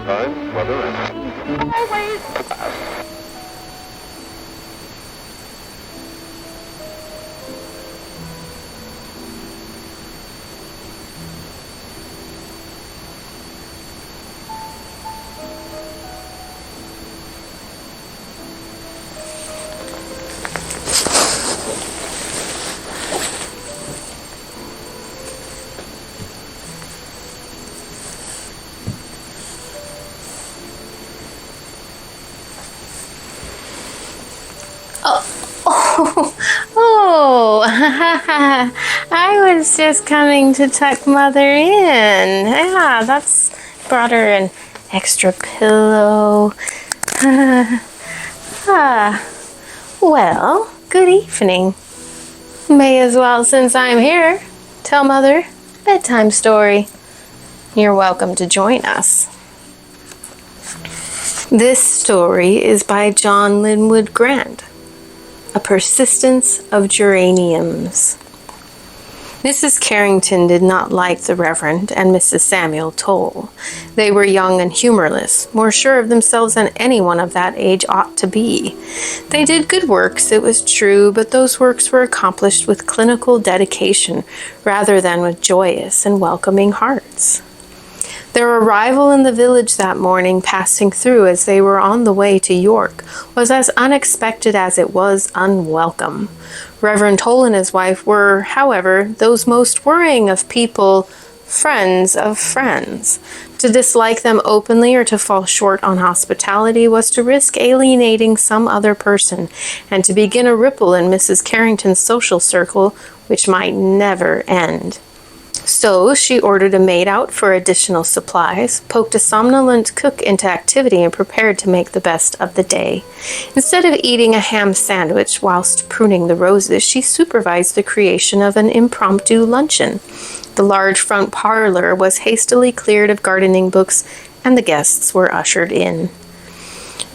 Time, weather, and always. Oh, I was just coming to tuck Mother in. Yeah, that's brought her an extra pillow. Well, good evening. May as well, since I'm here, tell Mother a bedtime story. You're welcome to join us. This story is by Johnlinwoodgrant. A Persistence of Geraniums. Mrs. Carrington did not like the Reverend and Mrs. Samuel Toll. They were young and humorless, more sure of themselves than anyone of that age ought to be. They did good works, it was true, but those works were accomplished with clinical dedication rather than with joyous and welcoming hearts. Their arrival in the village that morning, passing through as they were on the way to York, was as unexpected as it was unwelcome. Reverend Toll and his wife were, however, those most worrying of people, friends of friends. To dislike them openly or to fall short on hospitality was to risk alienating some other person, and to begin a ripple in Mrs. Carrington's social circle which might never end. So she ordered a maid out for additional supplies, poked a somnolent cook into activity, and prepared to make the best of the day. Instead of eating a ham sandwich whilst pruning the roses, she supervised the creation of an impromptu luncheon. The large front parlor was hastily cleared of gardening books, and the guests were ushered in.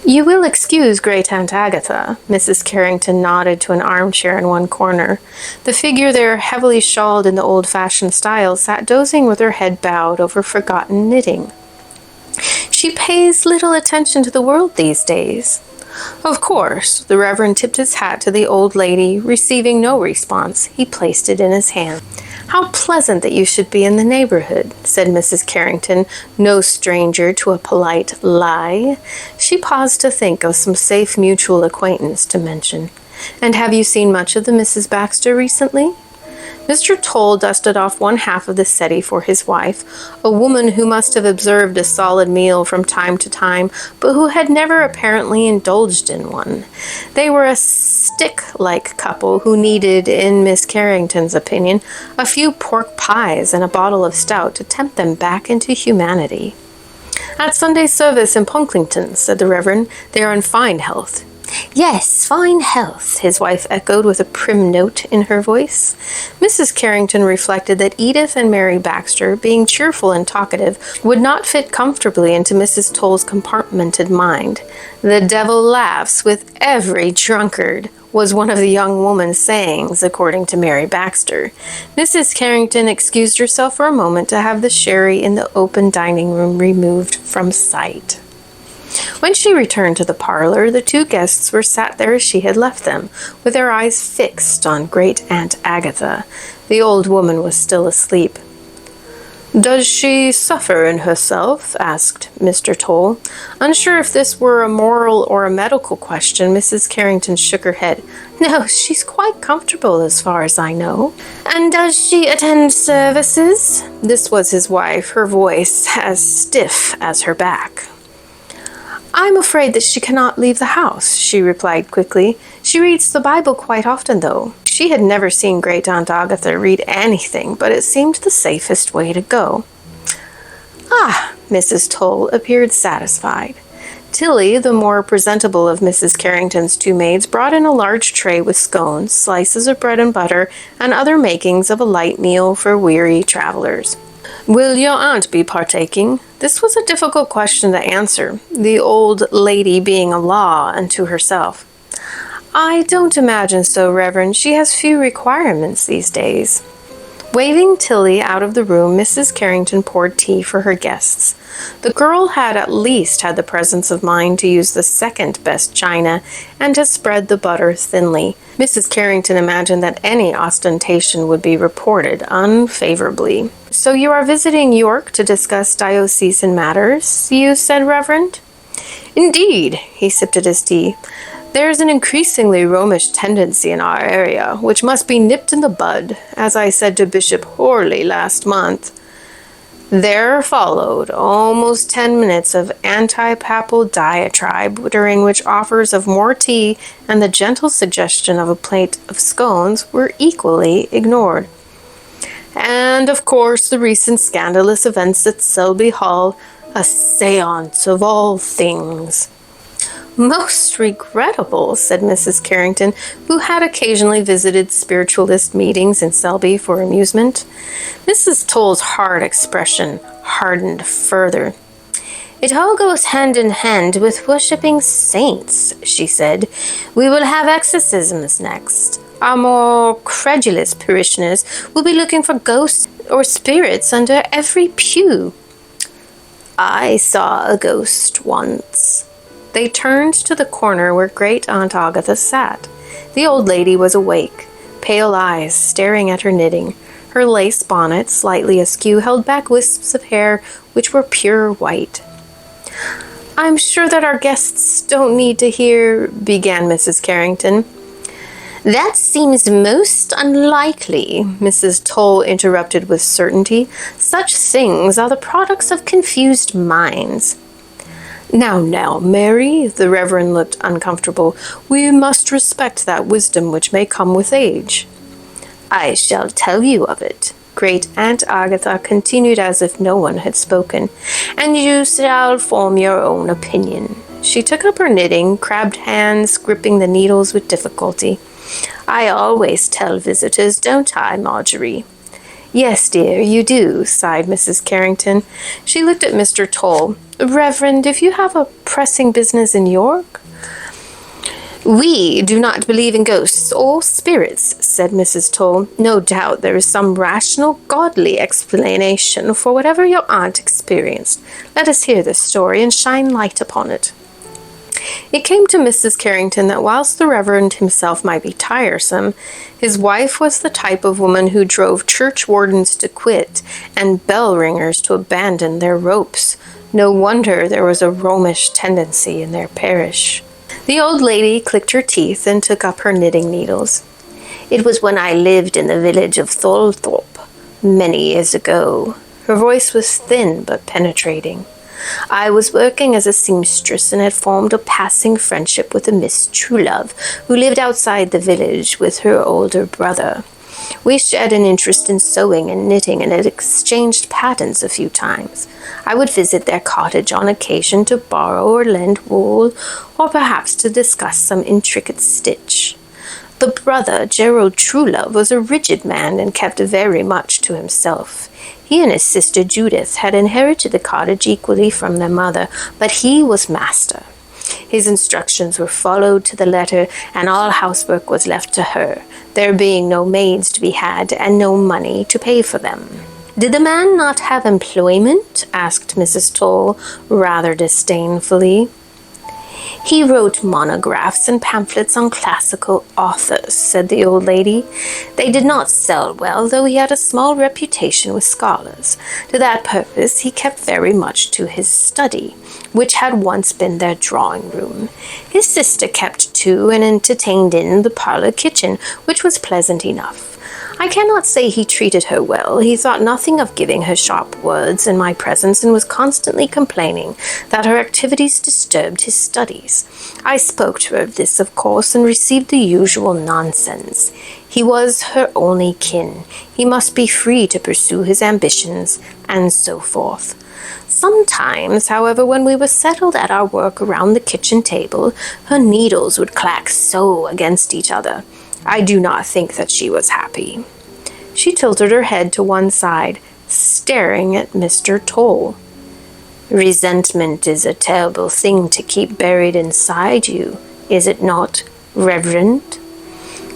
"You will excuse Great Aunt Agatha." Mrs. Carrington nodded to an armchair in one corner. The figure there, heavily shawled in the old-fashioned style, sat dozing with her head bowed over forgotten knitting. "She pays little attention to the world these days." Of course. The Reverend tipped his hat to the old lady. Receiving no response, he placed it in his hand. "How pleasant that you should be in the neighborhood," said Mrs. Carrington, no stranger to a polite lie. She paused to think of some safe mutual acquaintance to mention. "And have you seen much of the Mrs. Baxter recently?" Mr. Toll dusted off one half of the settee for his wife, a woman who must have observed a solid meal from time to time, but who had never apparently indulged in one. They were a stick-like couple who needed, in Miss Carrington's opinion, a few pork pies and a bottle of stout to tempt them back into humanity. "At Sunday service in Punklington," said the Reverend. "They are in fine health." "Yes, fine health," his wife echoed with a prim note in her voice. Mrs. Carrington reflected that Edith and Mary Baxter, being cheerful and talkative, would not fit comfortably into Mrs. Toll's compartmented mind. "The devil laughs with every drunkard," was one of the young woman's sayings, according to Mary Baxter. Mrs. Carrington excused herself for a moment to have the sherry in the open dining room removed from sight. When she returned to the parlor, the two guests were sat there as she had left them, with their eyes fixed on Great Aunt Agatha. The old woman was still asleep. "Does she suffer in herself?" asked Mr. Toll. Unsure if this were a moral or a medical question, Mrs. Carrington shook her head. "No, she's quite comfortable as far as I know." "And does she attend services?" This was his wife, her voice as stiff as her back. "I'm afraid that she cannot leave the house," she replied quickly. "She reads the Bible quite often, though." She had never seen Great Aunt Agatha read anything, but it seemed the safest way to go. "Ah," Mrs. Toll appeared satisfied. Tilly, the more presentable of Mrs. Carrington's two maids, brought in a large tray with scones, slices of bread and butter, and other makings of a light meal for weary travelers. "Will your aunt be partaking?" This was a difficult question to answer, the old lady being a law unto herself. "I don't imagine so, Reverend. She has few requirements these days." Waving Tilly out of the room, Mrs. Carrington poured tea for her guests. The girl had at least had the presence of mind to use the second best china and to spread the butter thinly. Mrs. Carrington imagined that any ostentation would be reported unfavorably. "So you are visiting York to discuss diocesan matters, you said, Reverend?" "Indeed," he sipped at his tea. "There's an increasingly Romish tendency in our area, which must be nipped in the bud, as I said to Bishop Horley last month." There followed almost 10 minutes of anti-papal diatribe, during which offers of more tea and the gentle suggestion of a plate of scones were equally ignored. "And, of course, the recent scandalous events at Selby Hall, a séance of all things." "Most regrettable," said Mrs. Carrington, who had occasionally visited spiritualist meetings in Selby for amusement. Mrs. Toll's hard expression hardened further. "It all goes hand in hand with worshipping saints," she said. "We will have exorcisms next. Our more credulous parishioners will be looking for ghosts or spirits under every pew." "I saw a ghost once." They turned to the corner where Great Aunt Agatha sat. The old lady was awake, pale eyes staring at her knitting. Her lace bonnet, slightly askew, held back wisps of hair which were pure white. "I'm sure that our guests don't need to hear," began Mrs. Carrington. "That seems most unlikely," Mrs. Toll interrupted with certainty. "Such things are the products of confused minds." Now, Mary," the Reverend looked uncomfortable. "We must respect that wisdom which may come with age." "I shall tell you of it," Great Aunt Agatha continued as if no one had spoken, "and you shall form your own opinion." She took up her knitting, crabbed hands gripping the needles with difficulty. "I always tell visitors, don't I, Marjorie?" "Yes, dear, you do," sighed Mrs. Carrington. She looked at Mr. Toll. "Reverend, if you have a pressing business in York—" "We do not believe in ghosts or spirits," said Mrs. Toll. "No doubt there is some rational, godly explanation for whatever your aunt experienced. Let us hear the story and shine light upon it." It came to Mrs. Carrington that whilst the Reverend himself might be tiresome, his wife was the type of woman who drove church wardens to quit and bell ringers to abandon their ropes. No wonder there was a Romish tendency in their parish. The old lady clicked her teeth and took up her knitting needles. "It was when I lived in the village of Tholthorpe, many years ago." Her voice was thin but penetrating. "I was working as a seamstress and had formed a passing friendship with a Miss Truelove, who lived outside the village with her older brother. We shared an interest in sewing and knitting and had exchanged patterns a few times. I would visit their cottage on occasion to borrow or lend wool, or perhaps to discuss some intricate stitch. The brother, Gerald Truelove, was a rigid man and kept very much to himself. He and his sister Judith had inherited the cottage equally from their mother, but he was master. His instructions were followed to the letter, and all housework was left to her, there being no maids to be had and no money to pay for them." "Did the man not have employment?" asked Mrs. Toll, rather disdainfully. "He wrote monographs and pamphlets on classical authors," said the old lady. "They did not sell well, though he had a small reputation with scholars. To that purpose he kept very much to his study, which had once been their drawing-room. His sister kept too, and entertained in the parlour kitchen, which was pleasant enough. I cannot say he treated her well. He thought nothing of giving her sharp words in my presence, and was constantly complaining that her activities disturbed his studies. I spoke to her of this, of course, and received the usual nonsense. He was her only kin. He must be free to pursue his ambitions, and so forth. Sometimes, however, when we were settled at our work around the kitchen table, her needles would clack so against each other. I do not think that she was happy." She tilted her head to one side, staring at Mr. Toll. "Resentment is a terrible thing to keep buried inside you, is it not, Reverend?"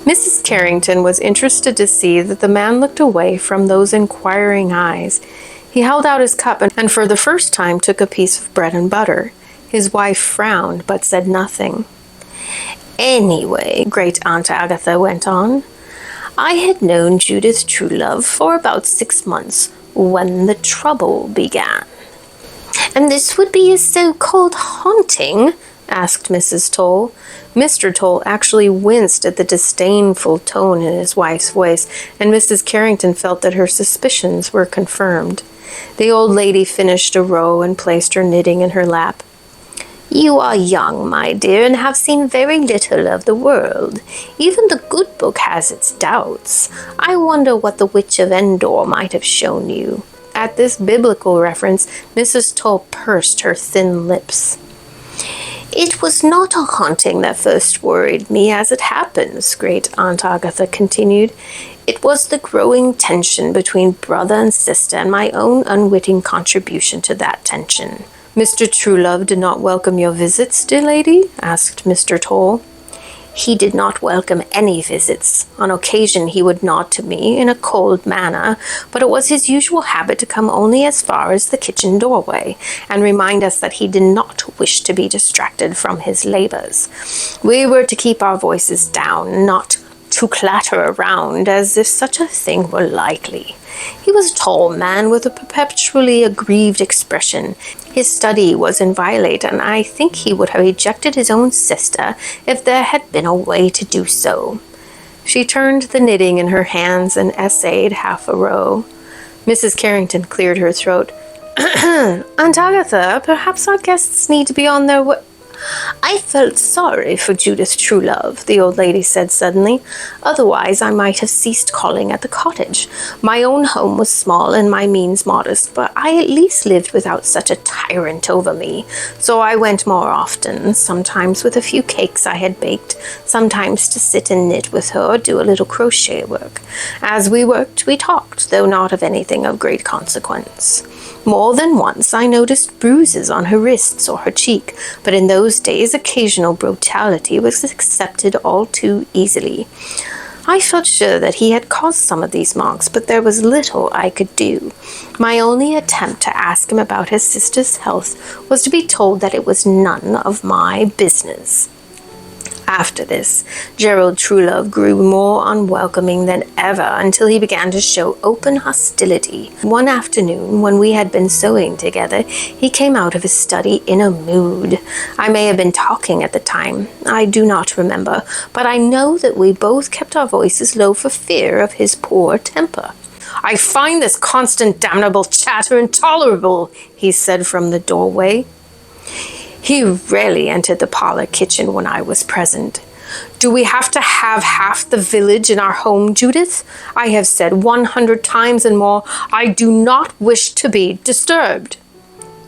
Mrs. Carrington was interested to see that the man looked away from those inquiring eyes. He held out his cup and for the first time took a piece of bread and butter. His wife frowned but said nothing. "Anyway," Great Aunt Agatha went on, "I had known Judith Truelove for about 6 months when the trouble began." "And this would be a so-called haunting?" asked Mrs. Toll. Mr. Toll actually winced at the disdainful tone in his wife's voice, and Mrs. Carrington felt that her suspicions were confirmed. The old lady finished a row and placed her knitting in her lap. "You are young, my dear, and have seen very little of the world. Even the good book has its doubts. I wonder what the Witch of Endor might have shown you." At this biblical reference, Mrs. Toll pursed her thin lips. "It was not a haunting that first worried me, as it happens," Great Aunt Agatha continued. "It was the growing tension between brother and sister, and my own unwitting contribution to that tension." "Mr. Truelove did not welcome your visits, dear lady?" asked Mr. Toll. "He did not welcome any visits. On occasion he would nod to me in a cold manner, but it was his usual habit to come only as far as the kitchen doorway, and remind us that he did not wish to be distracted from his labors. We were to keep our voices down, not to clatter around as if such a thing were likely. He was a tall man with a perpetually aggrieved expression. His study was inviolate, and I think he would have ejected his own sister if there had been a way to do so." She turned the knitting in her hands and essayed half a row. Mrs. Carrington cleared her throat. "Aunt Agatha, perhaps our guests need to be on their way." "I felt sorry for Judith Truelove," the old lady said suddenly. "Otherwise I might have ceased calling at the cottage. My own home was small and my means modest, but I at least lived without such a tyrant over me. So I went more often, sometimes with a few cakes I had baked, sometimes to sit and knit with her or do a little crochet work. As we worked, we talked, though not of anything of great consequence. More than once I noticed bruises on her wrists or her cheek, but in those days occasional brutality was accepted all too easily. I felt sure that he had caused some of these marks, but there was little I could do. My only attempt to ask him about his sister's health was to be told that it was none of my business." After this, Gerald Truelove grew more unwelcoming than ever until he began to show open hostility. One afternoon, when we had been sewing together, he came out of his study in a mood. I may have been talking at the time, I do not remember, but I know that we both kept our voices low for fear of his poor temper. "I find this constant damnable chatter intolerable," he said from the doorway. He rarely entered the parlor kitchen when I was present. "Do we have to have half the village in our home, Judith? I have said 100 times and more, I do not wish to be disturbed."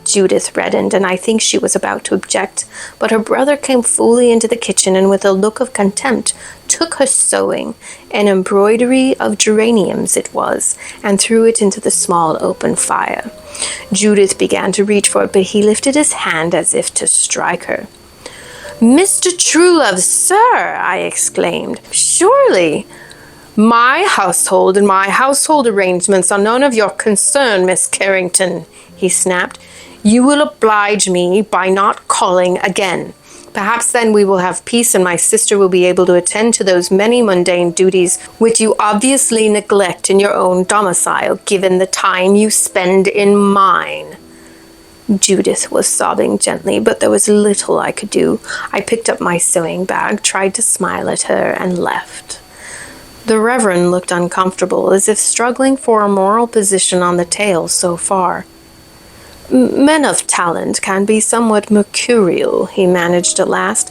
Judith reddened, and I think she was about to object, but her brother came fully into the kitchen and with a look of contempt took her sewing, an embroidery of geraniums it was, and threw it into the small open fire. Judith began to reach for it, but he lifted his hand as if to strike her. "Mr. Truelove, sir!" I exclaimed. "Surely! My household and my household arrangements are none of your concern, Miss Carrington," he snapped. "You will oblige me by not calling again. Perhaps then we will have peace and my sister will be able to attend to those many mundane duties which you obviously neglect in your own domicile, given the time you spend in mine." Judith was sobbing gently, but there was little I could do. I picked up my sewing bag, tried to smile at her, and left. The Reverend looked uncomfortable, as if struggling for a moral position on the tale so far. "Men of talent can be somewhat mercurial," he managed at last.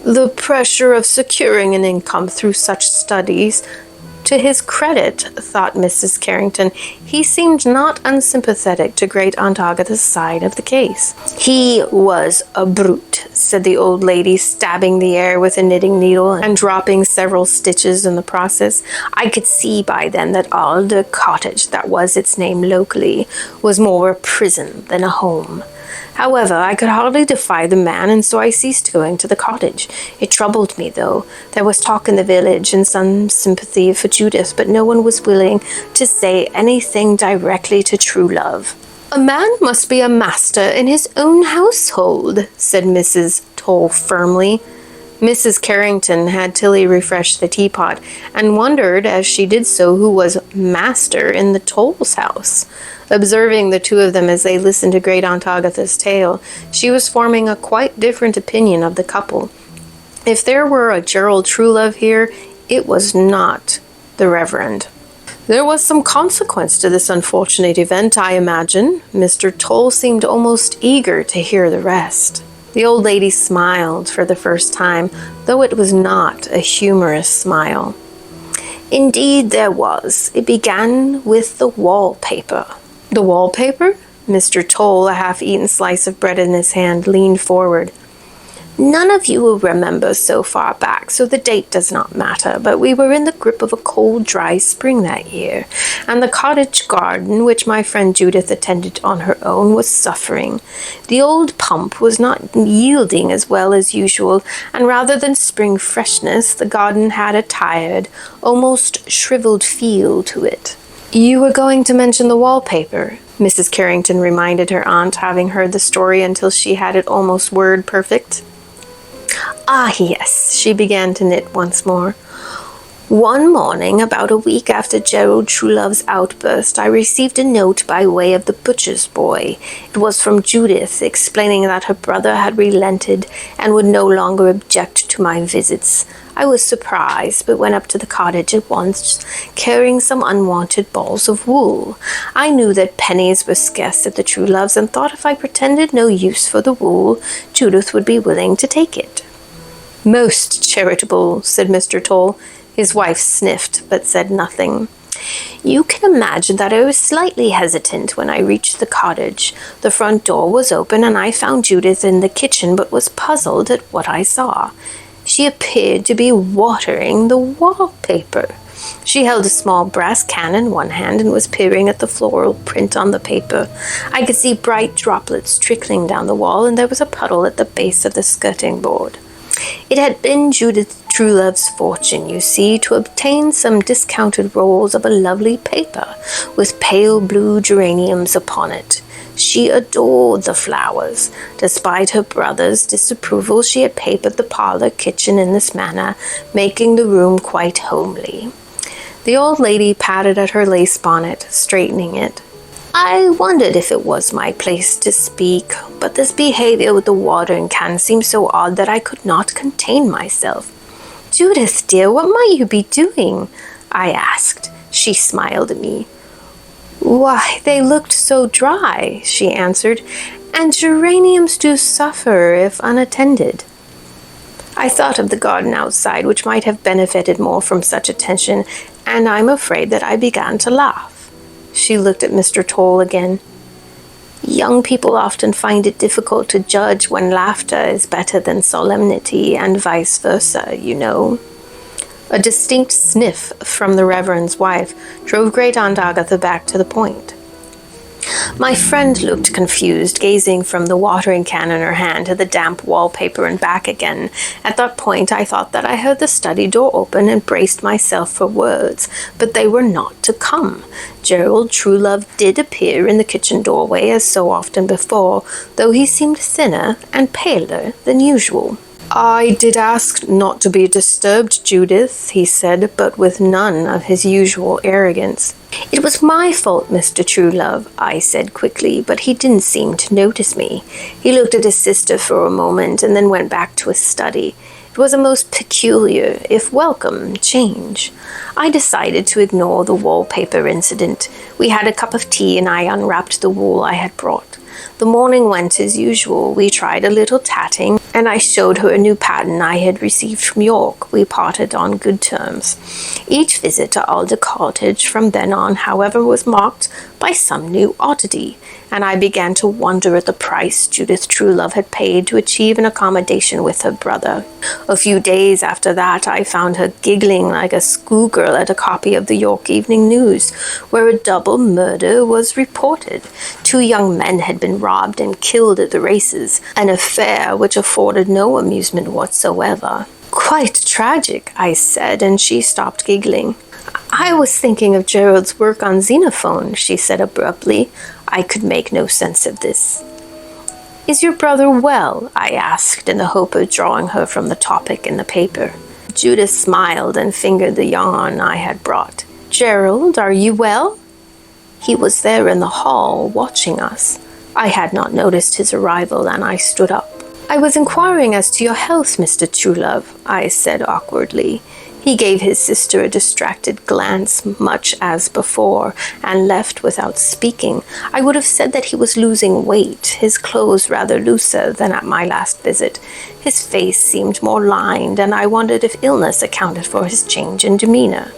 "The pressure of securing an income through such studies." To his credit, thought Mrs. Carrington, he seemed not unsympathetic to Great Aunt Agatha's side of the case. "He was a brute," said the old lady, stabbing the air with a knitting needle and dropping several stitches in the process. "I could see by then that Alder Cottage, that was its name locally, was more a prison than a home. However, I could hardly defy the man, and so I ceased going to the cottage. It troubled me, though. There was talk in the village and some sympathy for Judith, but no one was willing to say anything directly to Truelove. "A man must be a master in his own household," said Mrs. Toll firmly. Mrs. Carrington had Tilly refresh the teapot, and wondered as she did so who was master in the Tolls' house. Observing the two of them as they listened to Great Aunt Agatha's tale, she was forming a quite different opinion of the couple. If there were a Gerald Truelove here, it was not the Reverend. "There was some consequence to this unfortunate event, I imagine." Mr. Toll seemed almost eager to hear the rest. The old lady smiled for the first time, though it was not a humorous smile. "Indeed there was. It began with the wallpaper." "The wallpaper?" Mr. Toll, a half-eaten slice of bread in his hand, leaned forward. "None of you will remember so far back, so the date does not matter, but we were in the grip of a cold, dry spring that year, and the cottage garden, which my friend Judith attended on her own, was suffering. The old pump was not yielding as well as usual, and rather than spring freshness, the garden had a tired, almost shriveled feel to it." "You were going to mention the wallpaper," Mrs. Carrington reminded her aunt, having heard the story until she had it almost word perfect. "Ah, yes," she began to knit once more. "One morning, about a week after Gerald Truelove's outburst, I received a note by way of the butcher's boy. It was from Judith, explaining that her brother had relented and would no longer object to my visits. I was surprised, but went up to the cottage at once, carrying some unwanted balls of wool. I knew that pennies were scarce at the Trueloves, and thought if I pretended no use for the wool, Judith would be willing to take it." "Most charitable," said Mr. Toll. His wife sniffed, but said nothing. "You can imagine that I was slightly hesitant when I reached the cottage. The front door was open, and I found Judith in the kitchen, but was puzzled at what I saw. She appeared to be watering the wallpaper. She held a small brass can in one hand and was peering at the floral print on the paper. I could see bright droplets trickling down the wall, and there was a puddle at the base of the skirting board. It had been Judith Truelove's fortune, you see, to obtain some discounted rolls of a lovely paper with pale blue geraniums upon it. She adored the flowers. Despite her brother's disapproval, she had papered the parlor kitchen in this manner, making the room quite homely." The old lady patted at her lace bonnet, straightening it. "I wondered if it was my place to speak, but this behavior with the watering can seemed so odd that I could not contain myself. 'Judith, dear, what might you be doing?' I asked. She smiled at me. 'Why, they looked so dry,' she answered, 'and geraniums do suffer if unattended.' I thought of the garden outside, which might have benefited more from such attention, and I'm afraid that I began to laugh." She looked at Mr. Toll again. "Young people often find it difficult to judge when laughter is better than solemnity, and vice versa, you know." A distinct sniff from the Reverend's wife drove Great Aunt Agatha back to the point. My friend looked confused, gazing from the watering can in her hand to the damp wallpaper and back again. At that point, I thought that I heard the study door open and braced myself for words, but they were not to come. Gerald Truelove did appear in the kitchen doorway as so often before, though he seemed thinner and paler than usual. "I did ask not to be disturbed, Judith," he said, but with none of his usual arrogance. "It was my fault, Mr. Truelove," I said quickly, but he didn't seem to notice me. He looked at his sister for a moment and then went back to his study. It was a most peculiar, if welcome, change. I decided to ignore the wallpaper incident. We had a cup of tea and I unwrapped the wool I had brought. The morning went as usual. We tried a little tatting, and I showed her a new pattern I had received from York. We parted on good terms. Each visit to Alder Cottage from then on, however, was marked by some new oddity, and I began to wonder at the price Judith Truelove had paid to achieve an accommodation with her brother. A few days after that, I found her giggling like a schoolgirl at a copy of the York Evening News, where a double murder was reported. 2 young men had been robbed and killed at the races, an affair which afforded no amusement whatsoever. "Quite tragic," I said, and she stopped giggling. "I was thinking of Gerald's work on Xenophon," she said abruptly. I could make no sense of this. "Is your brother well?" I asked, in the hope of drawing her from the topic in the paper. Judith smiled and fingered the yarn I had brought. "Gerald, are you well?" He was there in the hall, watching us. I had not noticed his arrival, and I stood up. "I was inquiring as to your health, Mr. Truelove," I said awkwardly. He gave his sister a distracted glance, much as before, and left without speaking. I would have said that he was losing weight, his clothes rather looser than at my last visit. His face seemed more lined, and I wondered if illness accounted for his change in demeanor.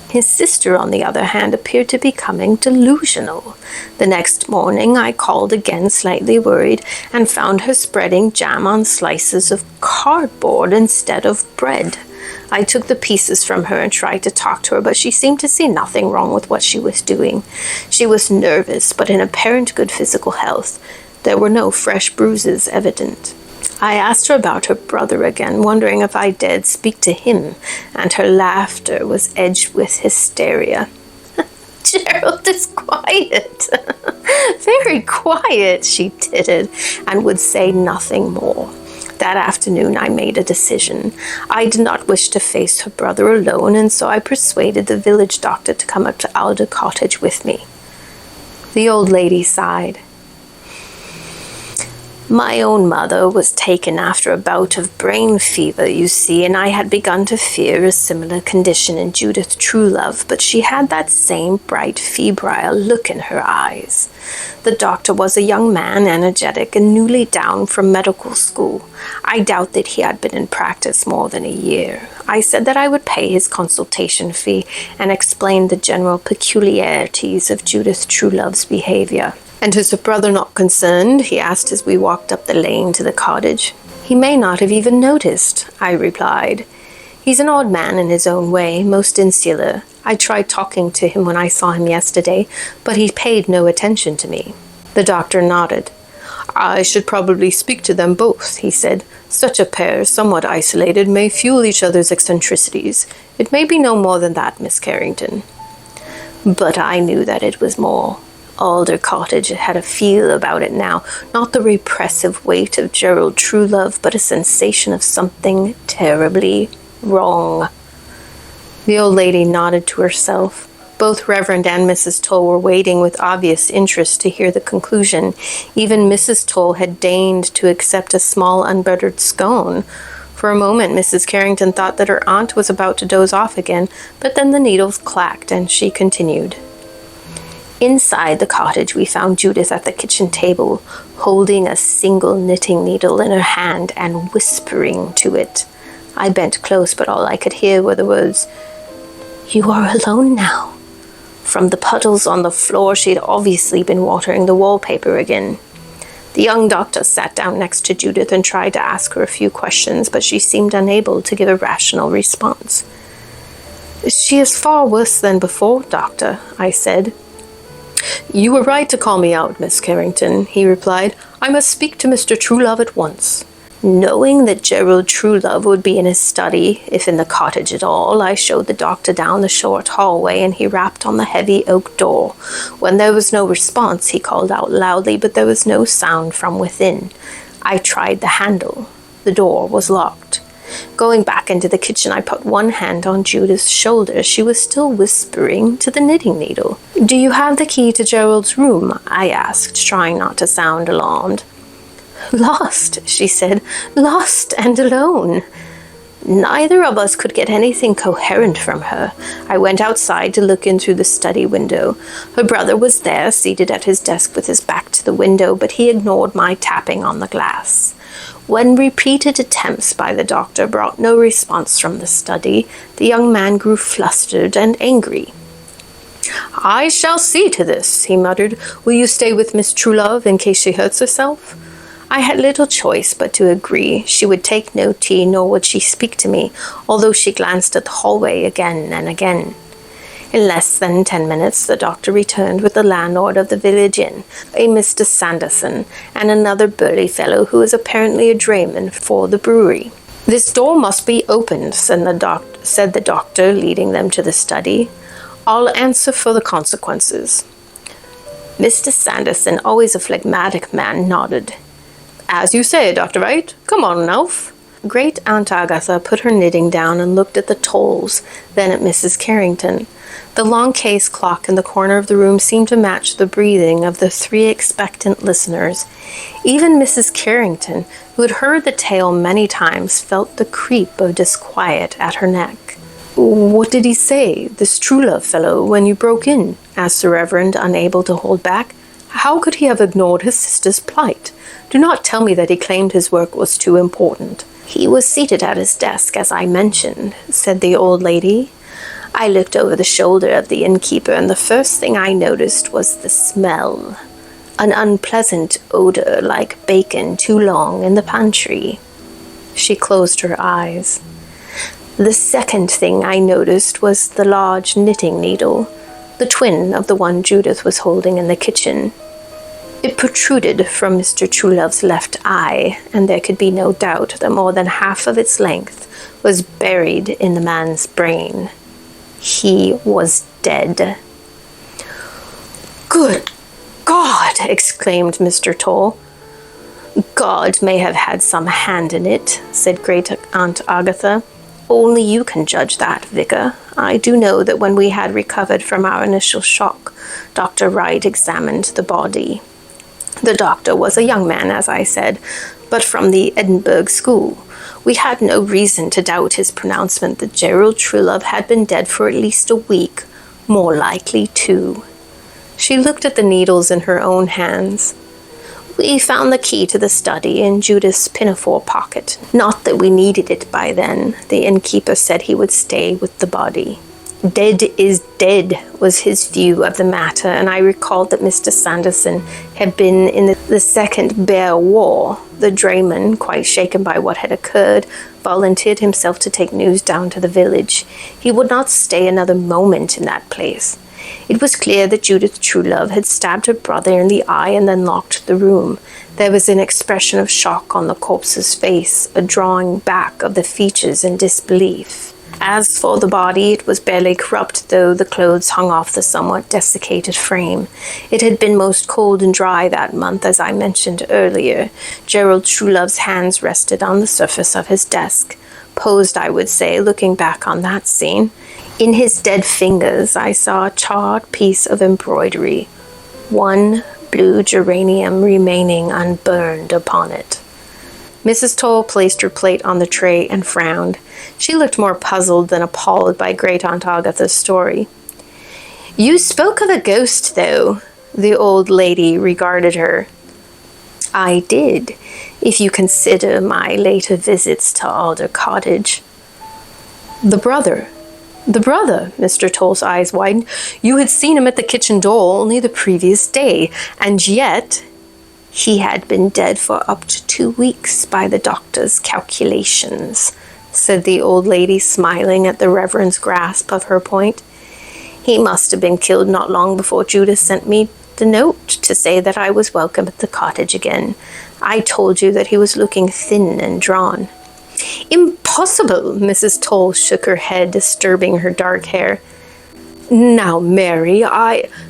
His sister, on the other hand, appeared to be becoming delusional. The next morning I called again, slightly worried, and found her spreading jam on slices of cardboard instead of bread. I took the pieces from her and tried to talk to her, but she seemed to see nothing wrong with what she was doing. She was nervous, but in apparent good physical health. There were no fresh bruises evident. I asked her about her brother again, wondering if I dared speak to him, and her laughter was edged with hysteria. "Gerald is quiet, very quiet," she tittered, and would say nothing more. That afternoon I made a decision. I did not wish to face her brother alone, and so I persuaded the village doctor to come up to Alder Cottage with me. The old lady sighed. "My own mother was taken after a bout of brain fever, you see, and I had begun to fear a similar condition in Judith Truelove, but she had that same bright, febrile look in her eyes. The doctor was a young man, energetic and newly down from medical school. I doubt that he had been in practice more than a year. I said that I would pay his consultation fee and explain the general peculiarities of Judith Truelove's behavior. "And is her brother not concerned?" he asked as we walked up the lane to the cottage. "He may not have even noticed," I replied. "He's an odd man in his own way, most insular. I tried talking to him when I saw him yesterday, but he paid no attention to me." The doctor nodded. "I should probably speak to them both," he said. "Such a pair, somewhat isolated, may fuel each other's eccentricities. It may be no more than that, Miss Carrington." But I knew that it was more. Alder Cottage had a feel about it now, not the repressive weight of Gerald Truelove, but a sensation of something terribly wrong. The old lady nodded to herself. Both Reverend and Mrs. Toll were waiting with obvious interest to hear the conclusion. Even Mrs. Toll had deigned to accept a small unbuttered scone. For a moment, Mrs. Carrington thought that her aunt was about to doze off again, but then the needles clacked and she continued. Inside the cottage, we found Judith at the kitchen table, holding a single knitting needle in her hand and whispering to it. I bent close, but all I could hear were the words, "You are alone now." From the puddles on the floor, she had obviously been watering the wallpaper again. The young doctor sat down next to Judith and tried to ask her a few questions, but she seemed unable to give a rational response. "She is far worse than before, doctor," I said. "You were right to call me out, Miss Carrington," he replied. "I must speak to Mr. Truelove at once." Knowing that Gerald Truelove would be in his study, if in the cottage at all, I showed the doctor down the short hallway, and he rapped on the heavy oak door. When there was no response, he called out loudly, but there was no sound from within. I tried the handle. The door was locked. Going back into the kitchen, I put one hand on Judith's shoulder. She was still whispering to the knitting needle. "Do you have the key to Gerald's room?" I asked, trying not to sound alarmed. "Lost," she said. "Lost and alone." Neither of us could get anything coherent from her. I went outside to look in through the study window. Her brother was there, seated at his desk with his back to the window, but he ignored my tapping on the glass. When repeated attempts by the doctor brought no response from the study, the young man grew flustered and angry. "I shall see to this," he muttered. "Will you stay with Miss Truelove in case she hurts herself?" I had little choice but to agree. She would take no tea, nor would she speak to me, although she glanced at the hallway again and again. In less than 10 minutes, the doctor returned with the landlord of the village inn, a Mr. Sanderson, and another burly fellow who was apparently a drayman for the brewery. "This door must be opened," said the doctor, leading them to the study. "I'll answer for the consequences." Mr. Sanderson, always a phlegmatic man, nodded. "As you say, Dr. Wright. Come on, Alf." Great Aunt Agatha put her knitting down and looked at the Tolls, then at Mrs. Carrington. The long case clock in the corner of the room seemed to match the breathing of the 3 expectant listeners. Even Mrs. Carrington, who had heard the tale many times, felt the creep of disquiet at her neck. "What did he say, this Truelove fellow, when you broke in?" asked the Reverend, unable to hold back. "How could he have ignored his sister's plight? Do not tell me that he claimed his work was too important." "He was seated at his desk, as I mentioned," said the old lady. "I looked over the shoulder of the innkeeper, and the first thing I noticed was the smell. An unpleasant odor like bacon too long in the pantry." She closed her eyes. "The second thing I noticed was the large knitting needle, the twin of the one Judith was holding in the kitchen. It protruded from Mr. Truelove's left eye, and there could be no doubt that more than half of its length was buried in the man's brain. He was dead." "Good God!" exclaimed Mr. Toll. "God may have had some hand in it," said Great Aunt Agatha. "Only you can judge that, Vicar. I do know that when we had recovered from our initial shock, Dr. Wright examined the body. The doctor was a young man, as I said, but from the Edinburgh school. We had no reason to doubt his pronouncement that Gerald Truelove had been dead for at least a week, more likely 2. She looked at the needles in her own hands. "We found the key to the study in Judith's pinafore pocket. Not that we needed it by then. The innkeeper said he would stay with the body. Dead is dead was his view of the matter, and I recalled that Mr. Sanderson had been in the Second Boer War. The drayman, quite shaken by what had occurred, volunteered himself to take news down to the village. He would not stay another moment in that place. It was clear that Judith Truelove had stabbed her brother in the eye and then locked the room. There was an expression of shock on the corpse's face, a drawing back of the features in disbelief. As for the body, it was barely corrupt, though the clothes hung off the somewhat desiccated frame. It had been most cold and dry that month, as I mentioned earlier. Gerald Truelove's hands rested on the surface of his desk, posed, I would say, looking back on that scene. In his dead fingers, I saw a charred piece of embroidery, one blue geranium remaining unburned upon it. Mrs. Toll placed her plate on the tray and frowned. She looked more puzzled than appalled by Great Aunt Agatha's story. "You spoke of a ghost, though." The old lady regarded her. "I did, if you consider my later visits to Alder Cottage." The brother, Mr. Toll's eyes widened. "You had seen him at the kitchen door only the previous day, and yet—" "He had been dead for up to 2 weeks by the doctor's calculations," said the old lady, smiling at the Reverend's grasp of her point. "He must have been killed not long before Judith sent me the note to say that I was welcome at the cottage again. I told you that he was looking thin and drawn." "Impossible!" Mrs. Toll shook her head, disturbing her dark hair. "Now, Mary,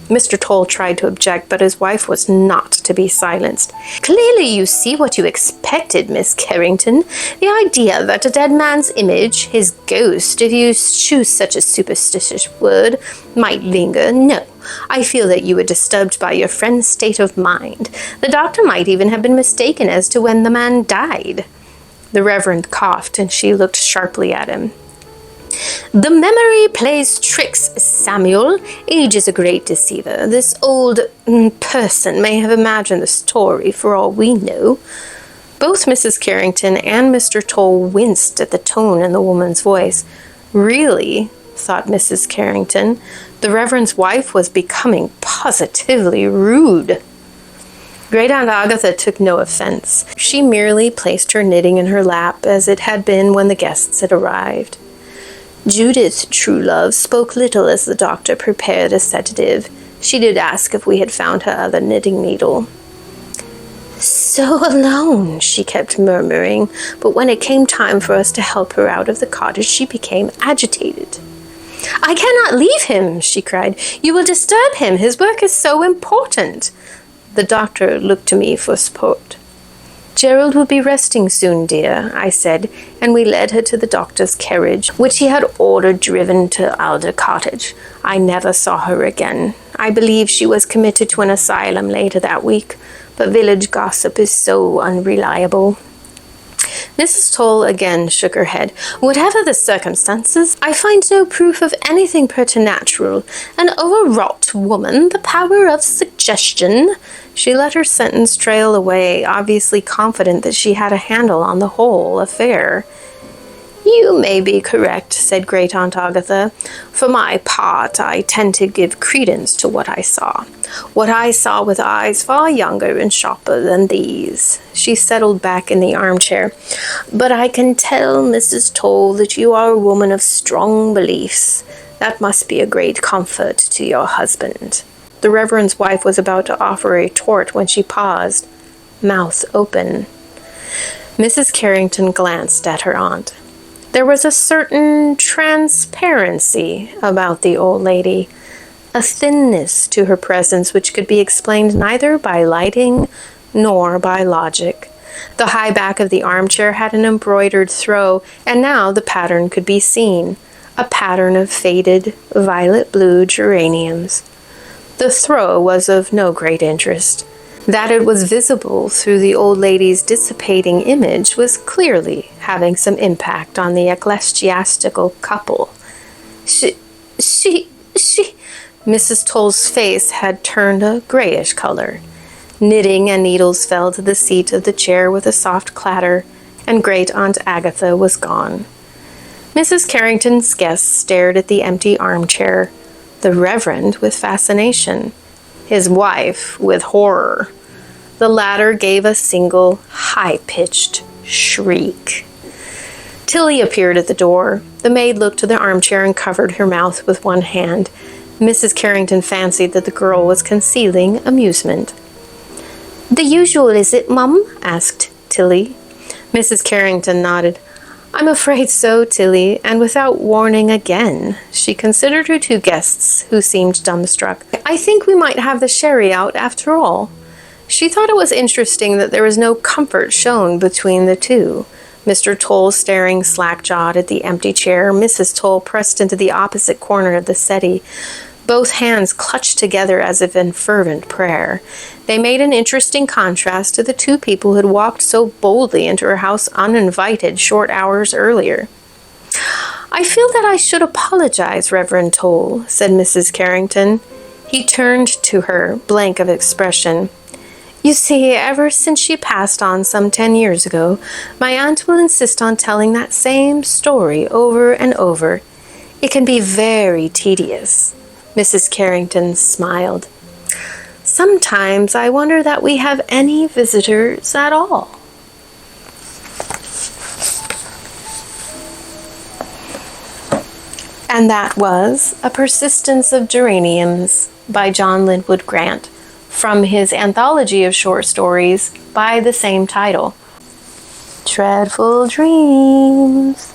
Mr. Toll tried to object, but his wife was not to be silenced. "Clearly you see what you expected, Miss Carrington. The idea that a dead man's image, his ghost, if you choose such a superstitious word, might linger. No, I feel that you were disturbed by your friend's state of mind. The doctor might even have been mistaken as to when the man died." The Reverend coughed, and she looked sharply at him. "The memory plays tricks, Samuel. Age is a great deceiver. This old person may have imagined the story for all we know." Both Mrs. Carrington and Mr. Toll winced at the tone in the woman's voice. "Really?" thought Mrs. Carrington. The Reverend's wife was becoming positively rude. Great Aunt Agatha took no offense. She merely placed her knitting in her lap as it had been when the guests had arrived. Judith, true love, spoke little as the doctor prepared a sedative. She did ask if we had found her other knitting needle. So alone, she kept murmuring, but when it came time for us to help her out of the cottage, she became agitated. I cannot leave him, she cried. You will disturb him. His work is so important. The doctor looked to me for support. Gerald will be resting soon, dear, I said, and we led her to the doctor's carriage, which he had ordered driven to Alder Cottage. I never saw her again. I believe she was committed to an asylum later that week, but village gossip is so unreliable. Mrs. Toll again shook her head. Whatever the circumstances, I find no proof of anything preternatural. An overwrought woman, the power of suggestion. She let her sentence trail away, obviously confident that she had a handle on the whole affair. You may be correct, said Great Aunt Agatha. For my part, I tend to give credence to what I saw. What I saw with eyes far younger and sharper than these. She settled back in the armchair. But I can tell, Mrs. Toll, that you are a woman of strong beliefs. That must be a great comfort to your husband. The Reverend's wife was about to offer a retort when she paused, mouth open. Mrs. Carrington glanced at her aunt. There was a certain transparency about the old lady, a thinness to her presence which could be explained neither by lighting nor by logic. The high back of the armchair had an embroidered throw, and now the pattern could be seen, a pattern of faded violet-blue geraniums. The throw was of no great interest. That it was visible through the old lady's dissipating image was clearly having some impact on the ecclesiastical couple. She... Mrs. Toll's face had turned a grayish color. Knitting and needles fell to the seat of the chair with a soft clatter, and Great Aunt Agatha was gone. Mrs. Carrington's guests stared at the empty armchair, the Reverend with fascination, his wife with horror. The latter gave a single, high-pitched shriek. Tilly appeared at the door. The maid looked to the armchair and covered her mouth with one hand. Mrs. Carrington fancied that the girl was concealing amusement. The usual, is it, Mum? Asked Tilly. Mrs. Carrington nodded. I'm afraid so, Tilly, and without warning again. She considered her two guests, who seemed dumbstruck. I think we might have the sherry out after all. She thought it was interesting that there was no comfort shown between the two. Mr. Toll staring slack-jawed at the empty chair, Mrs. Toll pressed into the opposite corner of the settee, both hands clutched together as if in fervent prayer. They made an interesting contrast to the two people who had walked so boldly into her house uninvited short hours earlier. I feel that I should apologize, Reverend Toll, said Mrs. Carrington. He turned to her, blank of expression. You see, ever since she passed on some 10 years ago, my aunt will insist on telling that same story over and over. It can be very tedious. Mrs. Carrington smiled. Sometimes I wonder that we have any visitors at all. And that was A Persistence of Geraniums by John Linwood Grant, from his anthology of short stories by the same title. Dreadful dreams.